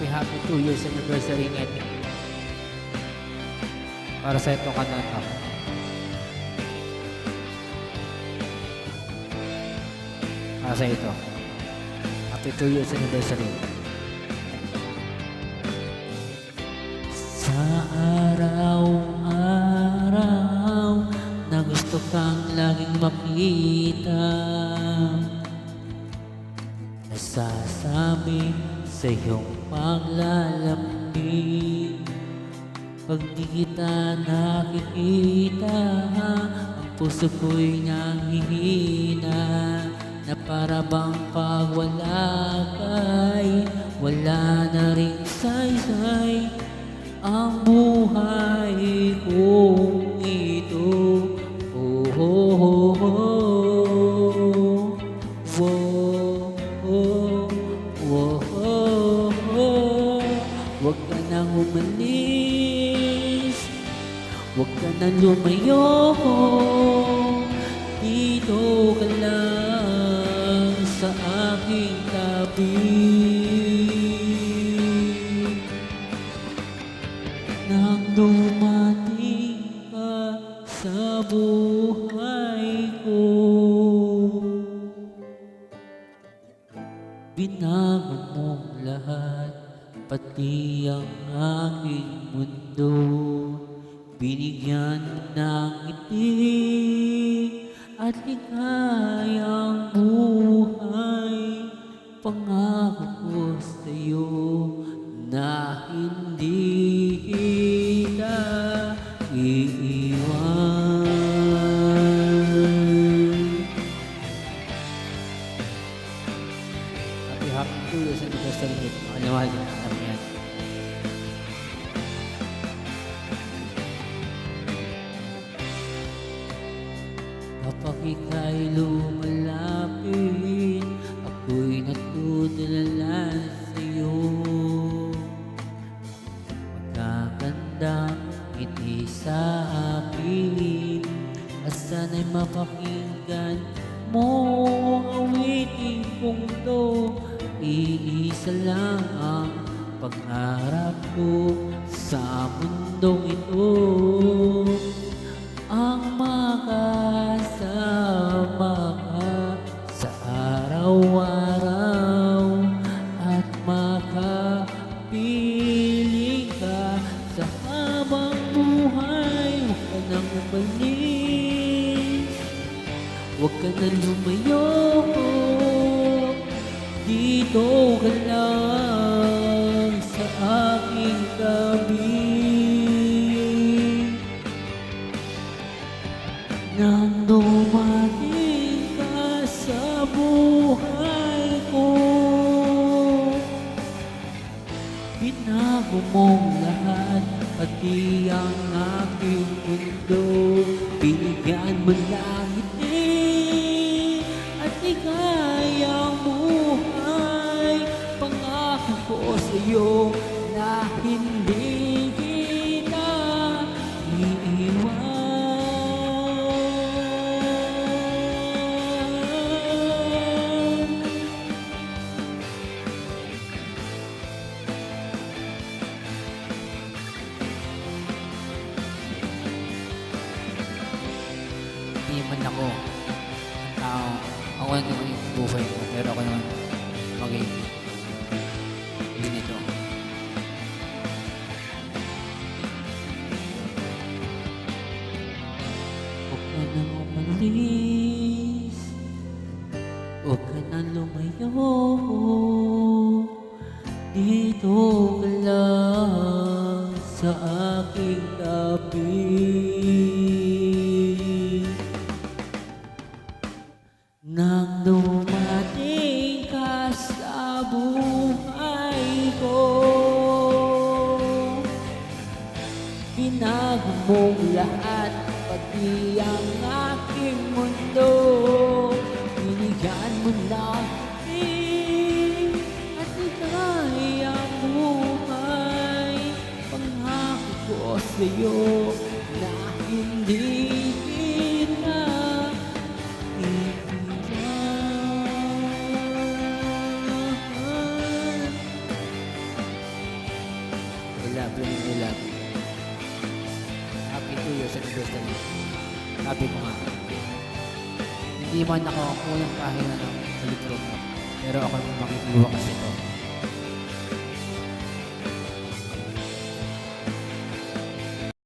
happy 2 years anniversary ngayon. Para sa itong kanata. Para sa ito. Happy 2 years anniversary. Sa araw-araw na gusto kang laging makita, nasasabi sa iyong paglalamig. Pag di kita nakikita, ang puso ko'y nanghihina, na para bang pag wala ka'y wala na ring saysay ang buhay kong ito. Oh, oh, oh, oh. Whoa, oh, oh, oh, oh. Huwag ka nang umalis, huwag ka nang lumayo, dito ka lang sa aking tabi. Nang dumating ka sa buhay ko, binago mong lahat, pati ang aking mundo. Binigyan mo ng ngiti at ligayang buhay. Pangako ko sa'yo na hindi kita iiwan. Happy 2 years anniversary ngayon. Mahal na kami yan. Kapag ika'y lumalapit, ako'y natutulala sa'yo. Magkagandang ngiti sa akin, at sana'y mapakinggan mo ang awitin kong to. Iisa lang ang pangarap ko sa mundong ito, ang makasama ka sa araw-araw at makapiling ka sa habang buhay. Huwag ka nang umalis, huwag ka nang lumayo, dito ka lang sa aking tabi. Nang dumating ka sa buhay ko, binago mong lahat, pati ang aking mundo. Binigyan mo ng ngiti at ligayang buhay. Pangako ko sa'yo na hindi kita iiwan. Hindi man ako ang tao, ako lang naman yung buhay ko, pero ako naman maging ganito. Huwag ka nang umalis, huwag ka nang lumayo, dito ka lang sa aking tabi. Nang dumating ka sa buhay ko, binago mong lahat, pati ang aking mundo. Binigyan mo ng ngiti at ligayang buhay. Pangako ko sa'yo na hindi kita iiwan. sa industry. Sabi ko nga, hindi man ako ang unang pahina ng sa litro mo, pero ako ang makikiwa kasi ito.